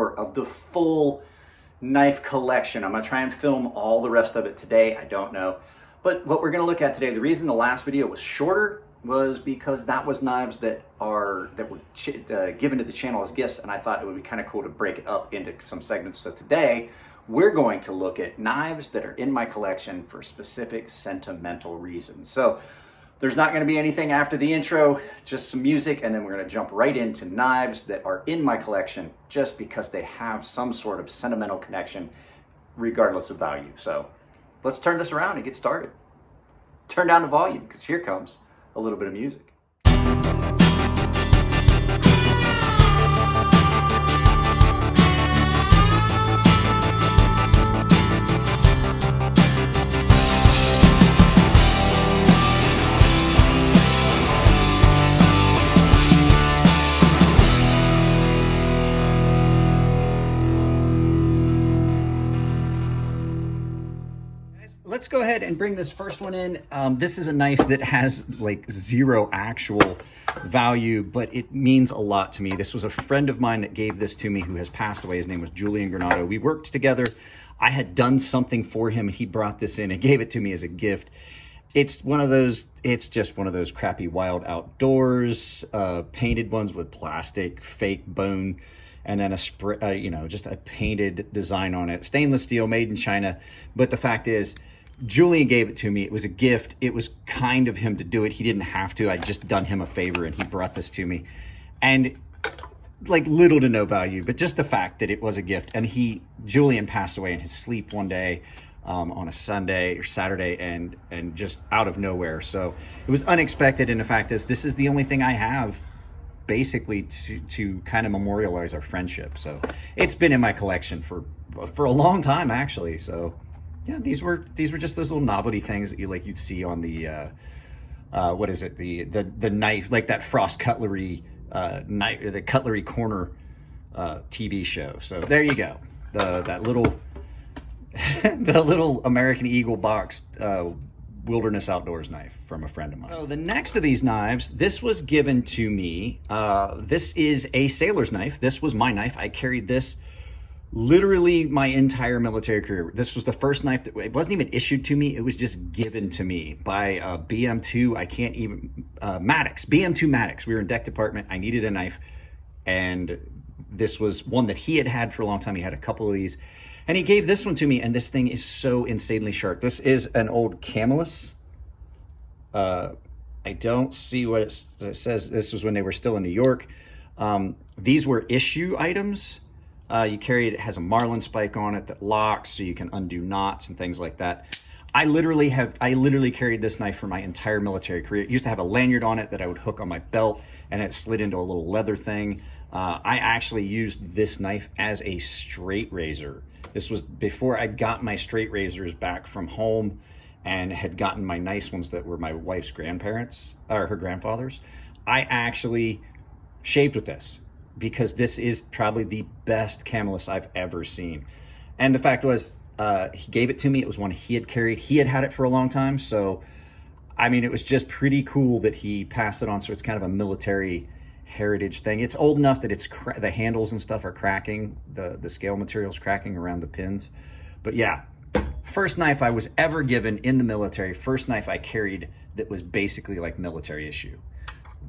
more of the full knife collection. I'm gonna try and film all the rest of it today, I don't know. But what we're gonna look at today, the reason the last video was shorter was because that was knives that were given to the channel as gifts, and I thought it would be kind of cool to break it up into some segments. So today, we're going to look at knives that are in my collection for specific sentimental reasons. So there's not going to be anything after the intro, just some music, and then we're going to jump right into knives that are in my collection just because they have some sort of sentimental connection regardless of value. So let's turn this around and get started. Turn down the volume because here comes a little bit of music. Let's go ahead and bring this first one in. This is a knife that has like zero actual value, but it means a lot to me. This was a friend of mine that gave this to me who has passed away. His name was Julian Granado. We worked together. I had done something for him. He brought this in and gave it to me as a gift. It's just one of those crappy Wild Outdoors, painted ones with plastic, fake bone, and then a spray, just a painted design on it. Stainless steel, made in China. But the fact is, Julian gave it to me. It was a gift. It was kind of him to do it. He didn't have to. I'd just done him a favor and he brought this to me. And like little to no value, but just the fact that it was a gift. And Julian passed away in his sleep one day on a Sunday or Saturday and just out of nowhere. So it was unexpected. And the fact is, this is the only thing I have basically to kind of memorialize our friendship. So it's been in my collection for a long time actually. So yeah, these were just those little novelty things that you'd see on the what is it, the knife, like that Frost Cutlery knife, the Cutlery Corner TV show. So there you go, that little the little American Eagle boxed Wilderness Outdoors knife from a friend of mine. So the next of these knives, this was given to me. This is a sailor's knife. This was my knife. I carried this literally my entire military career. This was the first knife that, it wasn't even issued to me, it was just given to me by BM2, Maddox, BM2 Maddox. We were in deck department, I needed a knife, and this was one that he had for a long time. He had a couple of these, and he gave this one to me, and this thing is so insanely sharp. This is an old Camillus. I don't see what it says. This was when they were still in New York. These were issue items. You carry it has a marlin spike on it that locks so you can undo knots and things like that. I literally carried this knife for my entire military career. It used to have a lanyard on it that I would hook on my belt, and it slid into a little leather thing. I actually used this knife as a straight razor. This was before I got my straight razors back from home and had gotten my nice ones that were my wife's grandparents, or her grandfather's. I actually shaved with this, because this is probably the best Camillus I've ever seen. And the fact was, he gave it to me. It was one he had carried. He had it for a long time. So, I mean, it was just pretty cool that he passed it on. So it's kind of a military heritage thing. It's old enough that the handles and stuff are cracking. The scale material's cracking around the pins. But yeah, first knife I was ever given in the military. First knife I carried that was basically like military issue.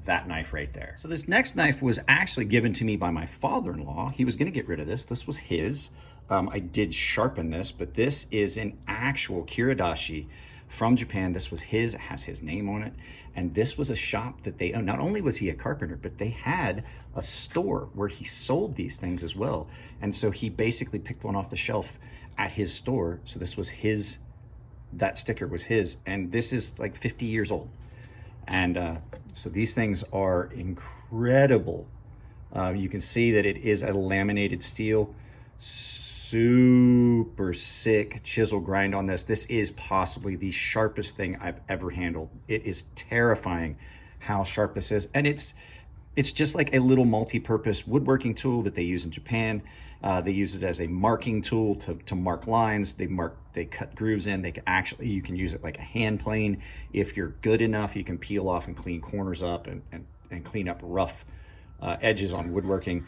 That knife right there. So this next knife was actually given to me by my father-in-law. He was going to get rid of this. This was his. I did sharpen this, but this is an actual Kiridashi from Japan. This was his. It has his name on it. And this was a shop that they owned. Not only was he a carpenter, but they had a store where he sold these things as well. And so he basically picked one off the shelf at his store. So this was his, that sticker was his. And this is like 50 years old. And so these things are incredible. You can see that it is a laminated steel, super sick chisel grind on this. This is possibly the sharpest thing I've ever handled. It is terrifying how sharp this is. And it's just like a little multi-purpose woodworking tool that they use in Japan. They use it as a marking tool to mark lines. They cut grooves in. You can use it like a hand plane. If you're good enough, you can peel off and clean corners up and clean up rough edges on woodworking.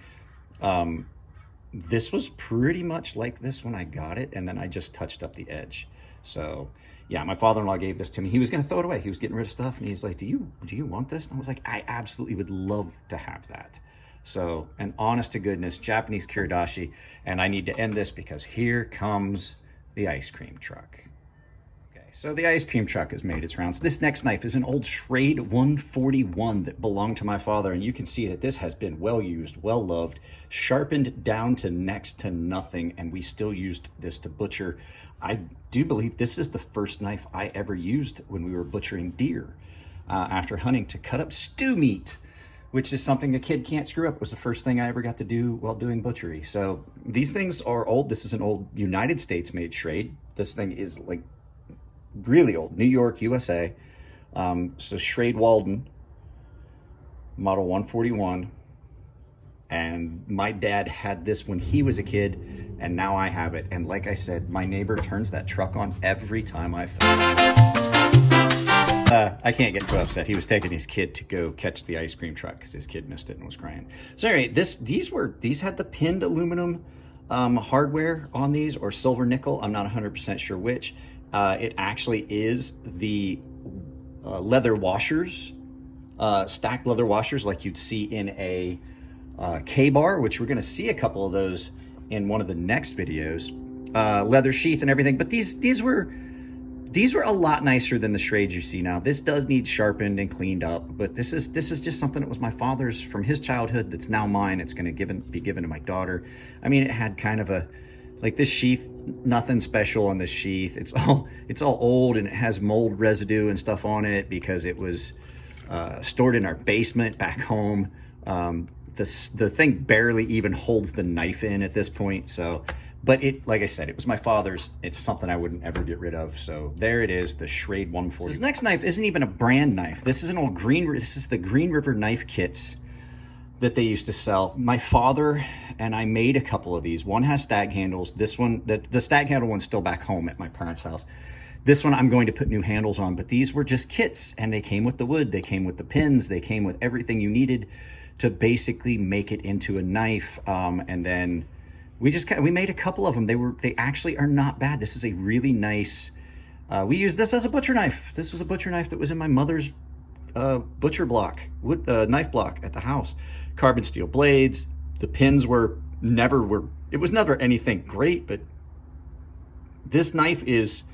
this was pretty much like this when I got it, and then I just touched up the edge. So yeah, my father-in-law gave this to me. He was going to throw it away. He was getting rid of stuff, and he's like, do you want this? And I was like, I absolutely would love to have that. So an honest to goodness Japanese Kiridashi. And I need to end this because here comes the ice cream truck. Okay, so the ice cream truck has made its rounds. This next knife is an old Schrade 141 that belonged to my father, and you can see that this has been well used, well loved, sharpened down to next to nothing, and we still used this to butcher. I do believe this is the first knife I ever used when we were butchering deer after hunting to cut up stew meat, which is something a kid can't screw up. It was the first thing I ever got to do while doing butchery. So these things are old. This is an old United States made Schrade. This thing is like really old, New York, USA. So Schrade Walden, model 141. And my dad had this when he was a kid, and now I have it. And like I said, my neighbor turns that truck on every time I I can't get too upset. He was taking his kid to go catch the ice cream truck because his kid missed it and was crying. So anyway, these had the pinned aluminum hardware on these, or silver nickel. I'm not 100% sure which. It actually is the leather washers, stacked leather washers like you'd see in a K-bar, which we're going to see a couple of those in one of the next videos. Leather sheath and everything, but these were a lot nicer than the Schrades you see now. This does need sharpened and cleaned up, but this is just something that was my father's from his childhood that's now mine. It's going to be given to my daughter. I mean, it had kind of a, like this sheath, nothing special on this sheath. It's all old, and it has mold residue and stuff on it because it was stored in our basement back home. The thing barely even holds the knife in at this point. So, but it, like I said, it was my father's. It's something I wouldn't ever get rid of. So there it is, the Schrade 140. This next knife isn't even a brand knife. This is an old this is the Green River knife kits that they used to sell. My father and I made a couple of these. One has stag handles. This one, the stag handle one's still back home at my parents' house. This one I'm going to put new handles on, but these were just kits, and they came with the wood, they came with the pins, they came with everything you needed to basically make it into a knife. And then we made a couple of them. They actually are not bad. This is a really nice, we used this as a butcher knife. This was a butcher knife that was in my mother's butcher block, wood knife block at the house. Carbon steel blades. The pins it was never anything great, but this knife is,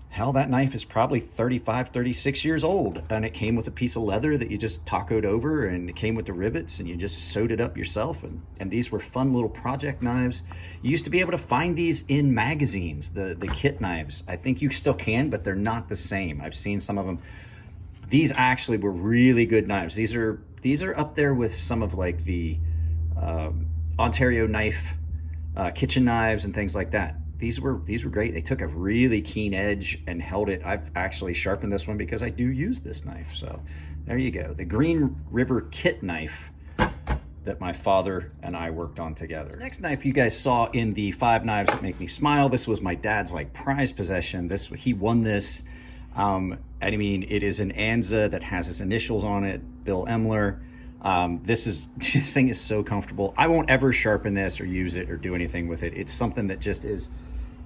hell, that knife is probably 35, 36 years old, and it came with a piece of leather that you just tacoed over, and it came with the rivets, and you just sewed it up yourself. And these were fun little project knives. You used to be able to find these in magazines, the kit knives. I think you still can, but they're not the same. I've seen some of them. These actually were really good knives. These are up there with some of like the Ontario knife kitchen knives and things like that. These were great. They took a really keen edge and held it. I've actually sharpened this one because I do use this knife. So there you go. The Green River kit knife that my father and I worked on together. This next knife you guys saw in the 5 Knives That Make Me Smile. This was my dad's like prized possession. He won this. I mean, it is an Anza that has his initials on it, Bill Emler. This thing is so comfortable. I won't ever sharpen this or use it or do anything with it. It's something that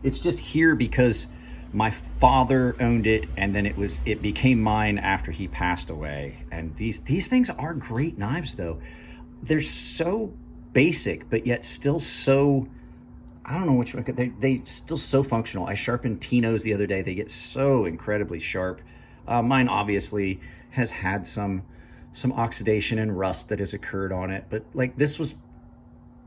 it's just here because my father owned it, and then it became mine after he passed away. And these things are great knives though. They're so basic, but yet still so, I don't know which one, they still so functional. I sharpened Tinos the other day. They get so incredibly sharp. Mine obviously has had some oxidation and rust that has occurred on it, but like this was,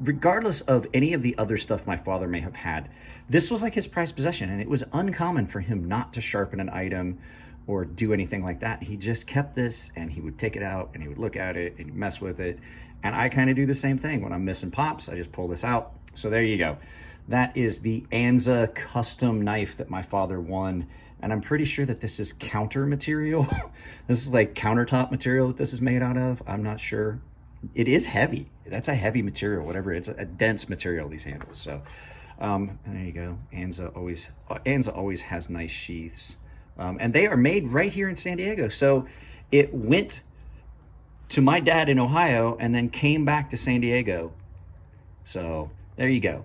regardless of any of the other stuff my father may have had, this was like his prized possession, and it was uncommon for him not to sharpen an item or do anything like that. He just kept this, and he would take it out and he would look at it and mess with it. And I kind of do the same thing. When I'm missing pops, I just pull this out. So there you go. That is the Anza custom knife that my father won. And I'm pretty sure that this is counter material. This is like countertop material that this is made out of. I'm not sure. It is heavy. That's a heavy material, whatever. It's a dense material, these handles. So there you go. Anza always has nice sheaths. And they are made right here in San Diego. So it went to my dad in Ohio and then came back to San Diego. So there you go.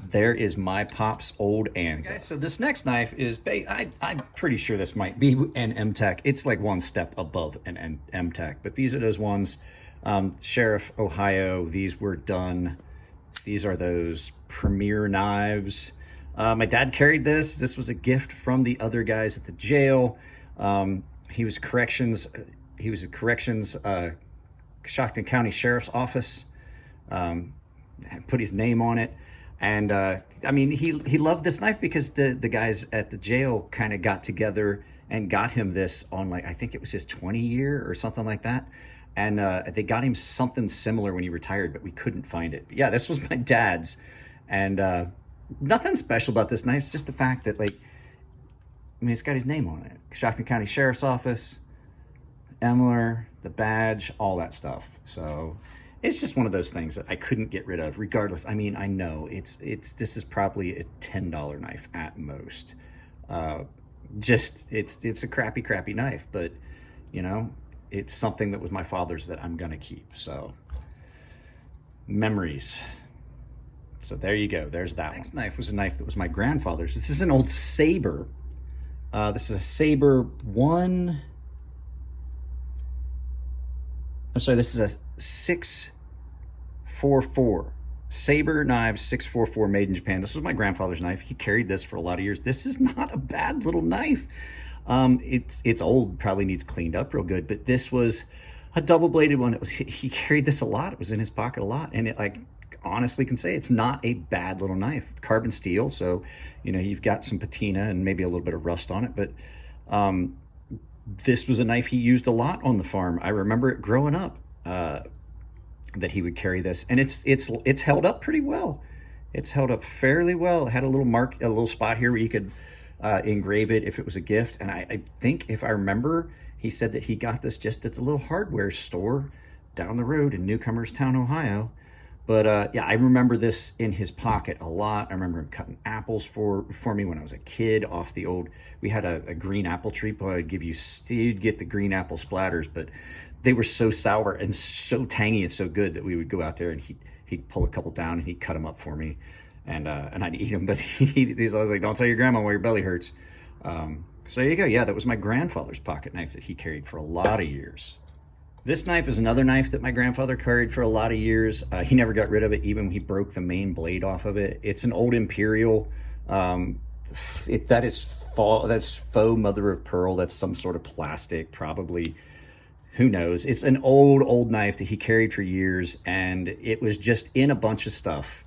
There is my pop's old anza. Okay, so this next knife is, I'm pretty sure this might be an M-Tech. It's like one step above an M-Tech, but these are those ones, Sheriff, Ohio. These were done, these are those premier knives. My dad carried this. This was a gift from the other guys at the jail. He was a corrections, Stockton County Sheriff's Office. Put his name on it. And I mean, he loved this knife because the guys at the jail kind of got together and got him this on, like, I think it was his 20 year or something like that. And they got him something similar when he retired, but we couldn't find it. But yeah, this was my dad's. And nothing special about this knife. It's just the fact that, like, I mean, it's got his name on it. Stockton County Sheriff's Office, Emler, the badge, all that stuff. So it's just one of those things that I couldn't get rid of, regardless. I mean, I know this is probably a $10 knife at most. It's a crappy knife, but you know, it's something that was my father's that I'm gonna keep. So memories. So there you go. There's that. Next knife was a knife that was my grandfather's. This is an old saber. This is a saber one. I'm sorry, this is a 644 saber knives, 644, made in Japan. This was my grandfather's knife. He carried this for a lot of years. This is not a bad little knife. It's old, probably needs cleaned up real good, but this was a double-bladed one. He carried this a lot. It was in his pocket a lot, and it, like, honestly can say it's not a bad little knife. Carbon steel, so you know, you've got some patina and maybe a little bit of rust on it, but this was a knife he used a lot on the farm. I remember it growing up, that he would carry this, and it's held up pretty well. It's held up fairly well. It had a little spot here where you could engrave it if it was a gift. And I think, if I remember, he said that he got this just at the little hardware store down the road in Newcomerstown, Ohio. But yeah, I remember this in his pocket a lot. I remember him cutting apples for me when I was a kid off the old, we had a green apple tree. Boy, you'd get the green apple splatters, but they were so sour and so tangy and so good that we would go out there and he'd pull a couple down and he'd cut them up for me, and I'd eat them. But he's always like, "Don't tell your grandma why your belly hurts." So there you go. Yeah, that was my grandfather's pocket knife that he carried for a lot of years. This knife is another knife that my grandfather carried for a lot of years. He never got rid of it, even when he broke the main blade off of it. It's an old imperial. That's faux mother of pearl. That's some sort of plastic, probably. Who knows? It's an old knife that he carried for years, and it was just in a bunch of stuff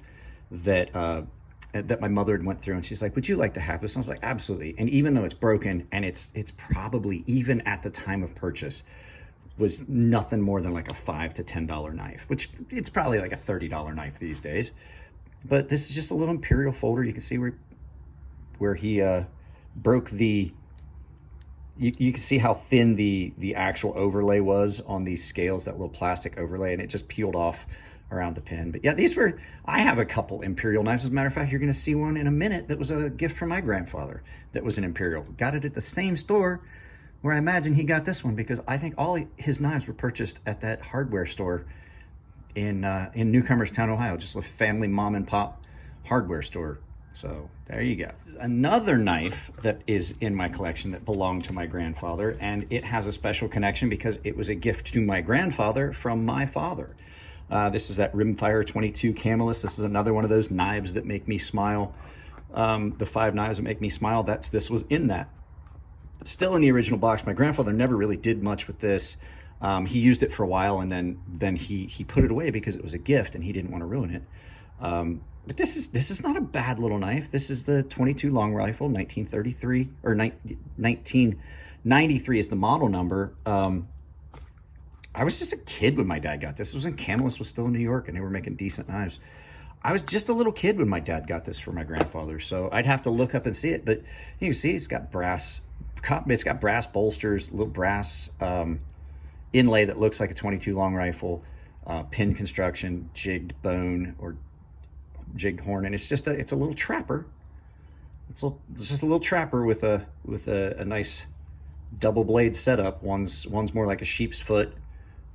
that my mother had went through, and she's like, "Would you like to have this?" And I was like, "Absolutely." And even though it's broken, and it's probably, even at the time of purchase, was nothing more than like a $5 to $10 knife, which it's probably like a $30 knife these days. But this is just a little imperial folder. You can see where he broke the. You can see how thin the actual overlay was on these scales, that little plastic overlay, and it just peeled off around the pin. But yeah, I have a couple imperial knives. As a matter of fact, you're going to see one in a minute that was a gift from my grandfather that was an imperial. Got it at the same store where I imagine he got this one, because I think all his knives were purchased at that hardware store in Newcomerstown, Ohio, just a family mom and pop hardware store. So there you go. This is another knife that is in my collection that belonged to my grandfather, and it has a special connection because it was a gift to my grandfather from my father. This is that Rimfire 22 Camelus. This is another one of those knives that make me smile. The 5 knives that make me smile, this was in that. Still in the original box. My grandfather never really did much with this. He used it for a while, and then he put it away because it was a gift and he didn't want to ruin it. But this is not a bad little knife. This is the 22 long rifle, 1933 or 1993 is the model number. I was just a kid when my dad got this. This was when Camelus was still in New York and they were making decent knives. I was just a little kid when my dad got this for my grandfather, so I'd have to look up and see it. But you can see it's got brass bolsters, little brass inlay that looks like a 22 long rifle, pin construction, jigged bone or jigged horn, and it's a little trapper. It's just a little trapper with a nice double blade setup. One's more like a sheep's foot,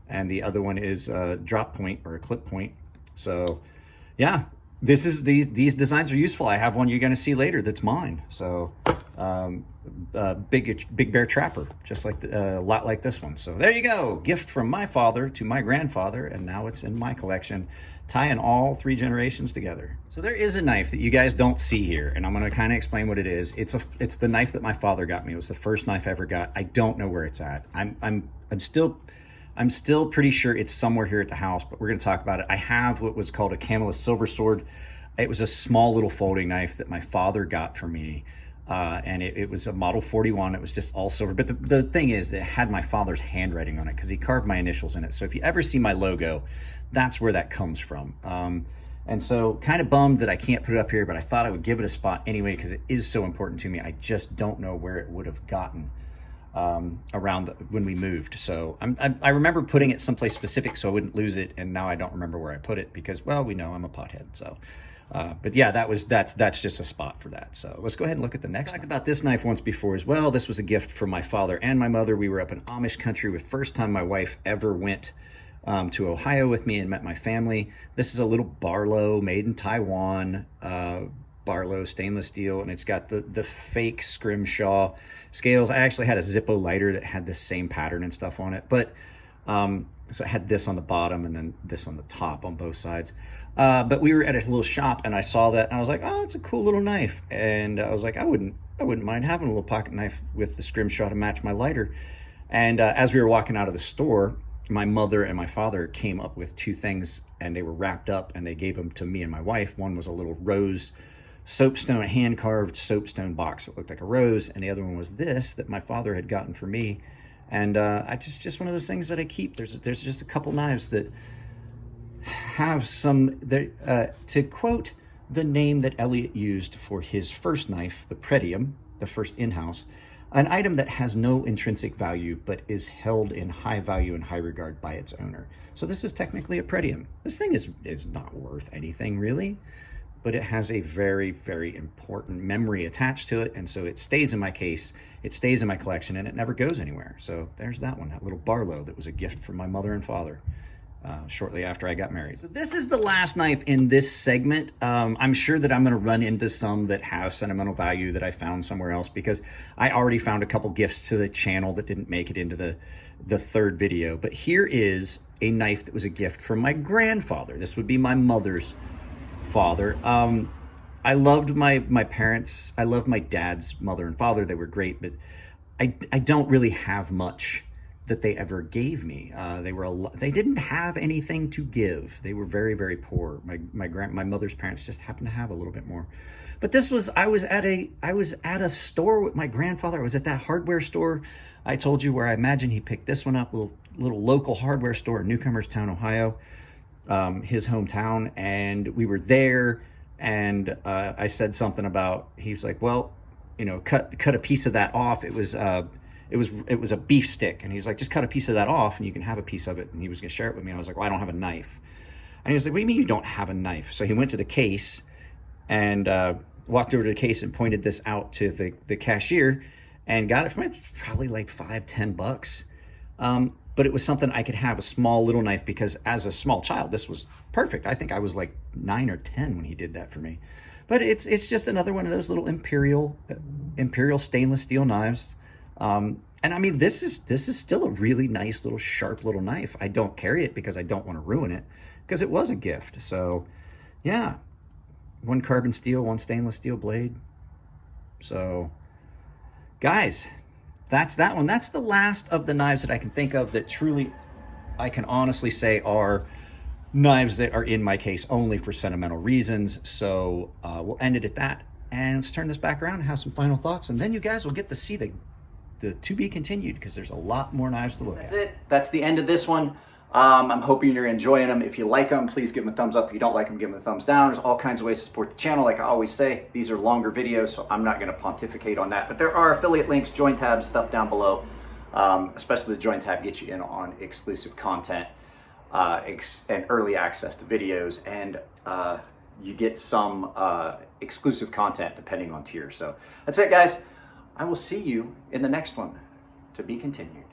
and the other one is a drop point or a clip point. So yeah, these designs are useful. I have one you're going to see later that's mine. So big bear trapper, just like a lot like this one. So there you go, gift from my father to my grandfather, and now it's in my collection, tying all 3 generations together. So there is a knife that you guys don't see here, and I'm going to kind of explain what it is. It's the knife that my father got me. It was the first knife I ever got. I don't know where it's at. I'm still pretty sure it's somewhere here at the house, but we're going to talk about it. I have what was called a Camelus silver sword. It was a small little folding knife that my father got for me. And it was a model 41. It was just all silver. But the thing is that it had my father's handwriting on it because he carved my initials in it. So if you ever see my logo, that's where that comes from. And so kind of bummed that I can't put it up here, but I thought I would give it a spot anyway because it is so important to me. I just don't know where it would have gotten around when we moved. So I remember putting it someplace specific so I wouldn't lose it. And now I don't remember where I put it because, well, we know I'm a pothead. So but yeah, that's just a spot for that. So let's go ahead and look at the next. I talked about this knife once before as well. This was a gift from my father and my mother. We were up in Amish country the first time my wife ever went to Ohio with me and met my family. This is a little barlow made in Taiwan, barlow stainless steel, and it's got the fake scrimshaw scales. I actually had a Zippo lighter that had this same pattern and stuff on it, but so it had this on the bottom and then this on the top on both sides. But we were at a little shop and I saw that and I was like, oh, it's a cool little knife. And I was like, I wouldn't mind having a little pocket knife with the scrimshaw to match my lighter. And as we were walking out of the store, my mother and my father came up with 2 things and they were wrapped up and they gave them to me and my wife. One was a little rose soapstone, a hand-carved soapstone box that looked like a rose. And the other one was this that my father had gotten for me. And I just one of those things that I keep. There's just a couple knives that have some, to quote the name that Elliot used for his first knife, the Pretium, the first in-house, an item that has no intrinsic value but is held in high value and high regard by its owner. So this is technically a Pretium. This thing is not worth anything really, but it has a very, very important memory attached to it. And so it stays in my case, it stays in my collection, and it never goes anywhere. So there's that one, that little Barlow that was a gift from my mother and father shortly after I got married. So this is the last knife in this segment. I'm sure that I'm gonna run into some that have sentimental value that I found somewhere else because I already found a couple gifts to the channel that didn't make it into the third video. But here is a knife that was a gift from my grandfather. This would be my mother's father. I loved my parents. I loved my dad's mother and father. They were great, but I don't really have much that they ever gave me. They didn't have anything to give. They were very, very poor. My mother's parents just happened to have a little bit more. But this was, I was at a store with my grandfather. I was at that hardware store I told you where I imagine he picked this one up, little local hardware store in Newcomerstown, Ohio, his hometown. And we were there and I said something about, he's like, well, you know, cut a piece of that off. It was a beef stick. And he's like, just cut a piece of that off and you can have a piece of it. And he was gonna share it with me. I was like, well, I don't have a knife. And he was like, what do you mean you don't have a knife? So he went to the case and walked over to the case and pointed this out to the cashier and got it for me, probably like $5-10. But it was something I could have, a small little knife, because as a small child, this was perfect. I think I was like 9 or 10 when he did that for me. But it's just another one of those little imperial stainless steel knives. And I mean, this is still a really nice little sharp little knife. I don't carry it because I don't want to ruin it because it was a gift. So yeah, 1 carbon steel, 1 stainless steel blade. So guys, that's that one. That's the last of the knives that I can think of that truly I can honestly say are knives that are in my case only for sentimental reasons. So we'll end it at that. And let's turn this back around and have some final thoughts. And then you guys will get to see the to be continued because there's a lot more knives to look at. That's it. That's the end of this one. I'm hoping you're enjoying them. If you like them, please give them a thumbs up. If you don't like them, give them a thumbs down. There's all kinds of ways to support the channel. Like I always say, these are longer videos, so I'm not going to pontificate on that. But there are affiliate links, join tabs, stuff down below. Especially the join tab gets you in on exclusive content and early access to videos. And you get some exclusive content depending on tier. So that's it, guys. I will see you in the next one. To be continued.